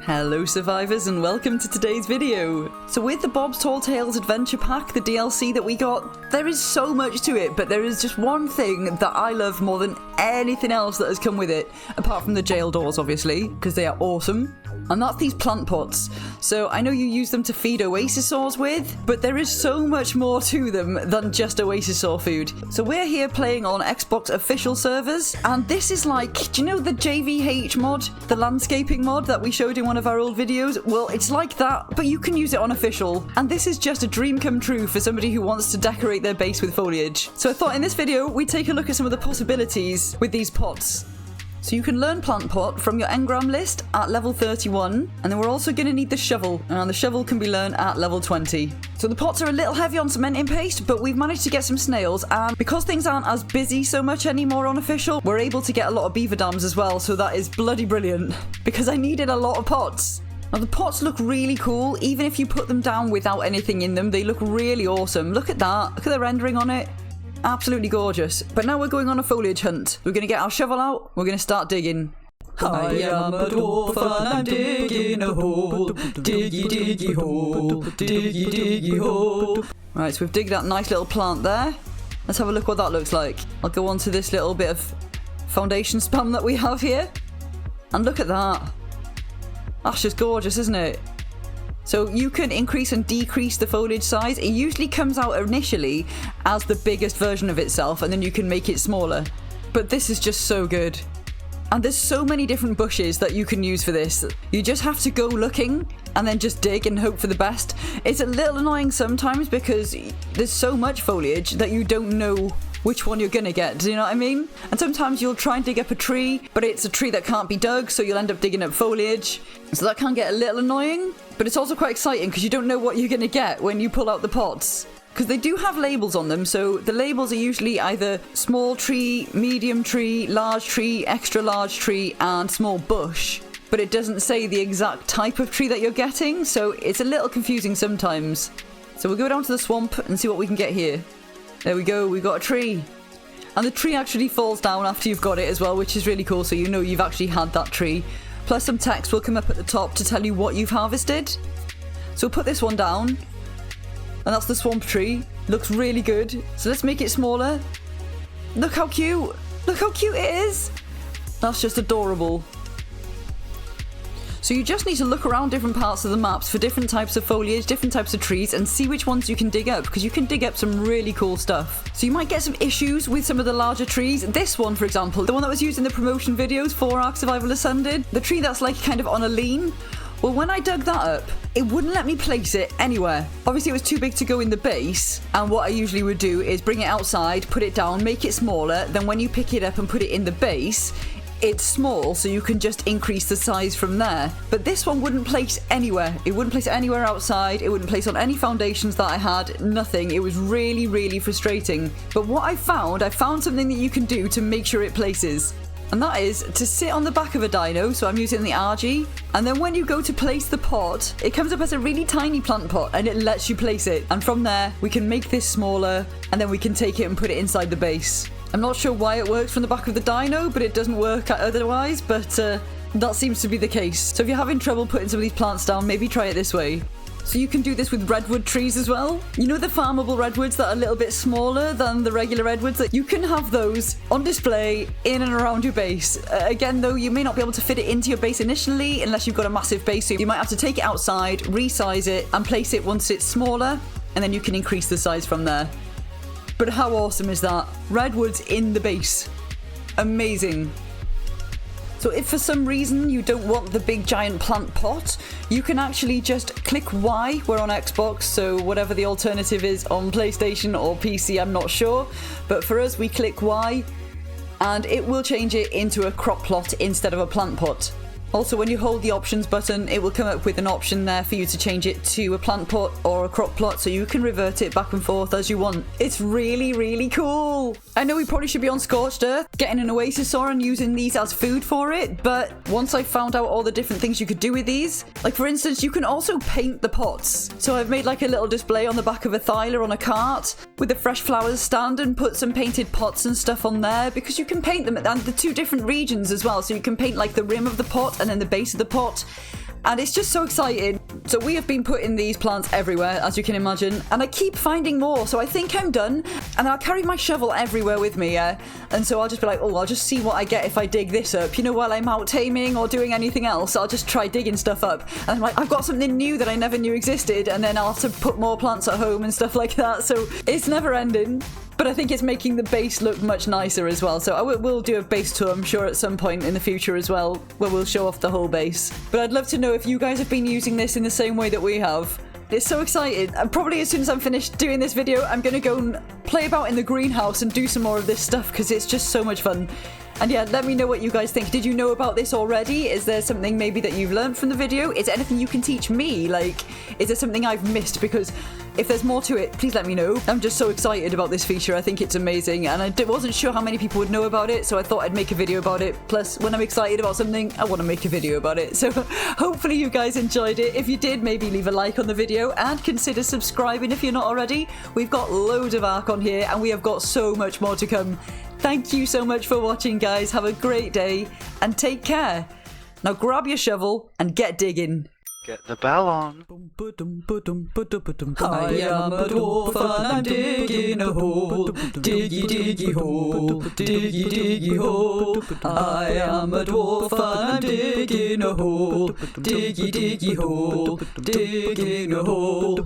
Hello survivors and welcome to today's video. So with the Bob's Tall Tales Adventure Pack, the DLC that we got, there is so much to it, but there is just one thing that I love more than anything else that has come with it, apart from the jail doors obviously, because they are awesome. And that's these plant pots. So I know you use them to feed Oasisaurs with, but there is so much more to them than just Oasisaur food. So we're here playing on Xbox official servers, and this is like, do you know the JVH mod? The landscaping mod that we showed in one of our old videos? Well, it's like that, but you can use it on official. And this is just a dream come true for somebody who wants to decorate their base with foliage. So I thought in this video, we'd take a look at some of the possibilities with these pots. So you can learn plant pot from your engram list at level 31, and then we're also going to need the shovel, and the shovel can be learned at level 20. So the pots are a little heavy on cementing paste, but we've managed to get some snails, and because things aren't as busy so much anymore on official, we're able to get a lot of beaver dams as well, so that is bloody brilliant, because I needed a lot of pots. Now the pots look really cool, even if you put them down without anything in them, they look really awesome. Look at that, look at the rendering on it. Absolutely gorgeous. But now we're going on a foliage hunt. We're going to get our shovel out. We're going to start digging. I am a dwarf and I'm digging a hole. Diggy, diggy hole. Diggy, diggy hole. Right, so we've digged that nice little plant there. Let's have a look what that looks like. I'll go on to this little bit of foundation spam that we have here. And look at that. That's just gorgeous, isn't it? So you can increase and decrease the foliage size. It usually comes out initially as the biggest version of itself, and then you can make it smaller. But this is just so good. And there's so many different bushes that you can use for this. You just have to go looking and then just dig and hope for the best. It's a little annoying sometimes because there's so much foliage that you don't know which one you're gonna get, do you know what I mean? And sometimes you'll try and dig up a tree, but it's a tree that can't be dug, so you'll end up digging up foliage. So that can get a little annoying, but it's also quite exciting because you don't know what you're gonna get when you pull out the pots. Because they do have labels on them, so the labels are usually either small tree, medium tree, large tree, extra large tree, and small bush. But it doesn't say the exact type of tree that you're getting, so it's a little confusing sometimes. So we'll go down to the swamp and see what we can get here. There we go, we've got a tree. And the tree actually falls down after you've got it as well, which is really cool, so you know you've actually had that tree. Plus some text will come up at the top to tell you what you've harvested. So we'll put this one down. And that's the swamp tree. Looks really good. So let's make it smaller. Look how cute. Look how cute it is. That's just adorable. So you just need to look around different parts of the maps for different types of foliage, different types of trees, and see which ones you can dig up, because you can dig up some really cool stuff. So you might get some issues with some of the larger trees. This one, for example, the one that was used in the promotion videos for Ark Survival Evolved, the tree that's like kind of on a lean. Well, when I dug that up, it wouldn't let me place it anywhere. Obviously, it was too big to go in the base, and what I usually would do is bring it outside, put it down, make it smaller, then when you pick it up and put it in the base, it's small, so you can just increase the size from there. But this one wouldn't place anywhere. It wouldn't place anywhere outside. It wouldn't place on any foundations that I had. Nothing. It was really, really frustrating. But what I found something that you can do to make sure it places. And that is to sit on the back of a dino, so I'm using the RG, and then when you go to place the pot, it comes up as a really tiny plant pot, and it lets you place it. And from there, we can make this smaller, and then we can take it and put it inside the base. I'm not sure why it works from the back of the dino, but it doesn't work otherwise, but that seems to be the case. So if you're having trouble putting some of these plants down, maybe try it this way. So you can do this with redwood trees as well. You know the farmable redwoods that are a little bit smaller than the regular redwoods? You can have those on display in and around your base. Again though, you may not be able to fit it into your base initially unless you've got a massive base, so you might have to take it outside, resize it, and place it once it's smaller, and then you can increase the size from there. But how awesome is that? Redwoods in the base. Amazing. So if for some reason you don't want the big giant plant pot, you can actually just click Y. We're on Xbox, so whatever the alternative is on PlayStation or PC, I'm not sure. But for us, we click Y, and it will change it into a crop plot instead of a plant pot. Also, when you hold the options button, it will come up with an option there for you to change it to a plant pot or a crop plot, so you can revert it back and forth as you want. It's really, really cool. I know we probably should be on Scorched Earth, getting an Oasisaur and using these as food for it, but once I found out all the different things you could do with these, like for instance, you can also paint the pots. So I've made like a little display on the back of a thyla on a cart with the fresh flowers stand and put some painted pots and stuff on there, because you can paint them and the two different regions as well. So you can paint like the rim of the pot and then the base of the pot. and it's just so exciting. So we have been putting these plants everywhere, as you can imagine, and I keep finding more, so I think I'm done, and I'll carry my shovel everywhere with me, yeah? And so I'll just be like, oh, I'll just see what I get if I dig this up. You know, while I'm out taming or doing anything else, I'll just try digging stuff up. And I'm like, I've got something new that I never knew existed, and then I'll have to put more plants at home and stuff like that, so it's never ending. But I think it's making the base look much nicer as well. So we'll do a base tour, I'm sure, at some point in the future as well, where we'll show off the whole base. But I'd love to know if you guys have been using this in the same way that we have. It's so exciting. And probably as soon as I'm finished doing this video, I'm going to go and play about in the greenhouse and do some more of this stuff because it's just so much fun. And yeah, let me know what you guys think. Did you know about this already? Is there something maybe that you've learned from the video? Is there anything you can teach me? Like, is there something I've missed? Because if there's more to it, please let me know. I'm just so excited about this feature. I think it's amazing. And I wasn't sure how many people would know about it, so I thought I'd make a video about it. Plus, when I'm excited about something, I want to make a video about it. So hopefully you guys enjoyed it. If you did, maybe leave a like on the video and consider subscribing if you're not already. We've got loads of Ark on here, and we have got so much more to come. Thank you so much for watching, guys. Have a great day and take care. Now grab your shovel and get digging. Get the bell on. I am a dwarf and I'm digging a hole. Diggy, diggy hole. Diggy, diggy hole. I am a dwarf and I'm digging a hole. Diggy, diggy hole. Digging a hole.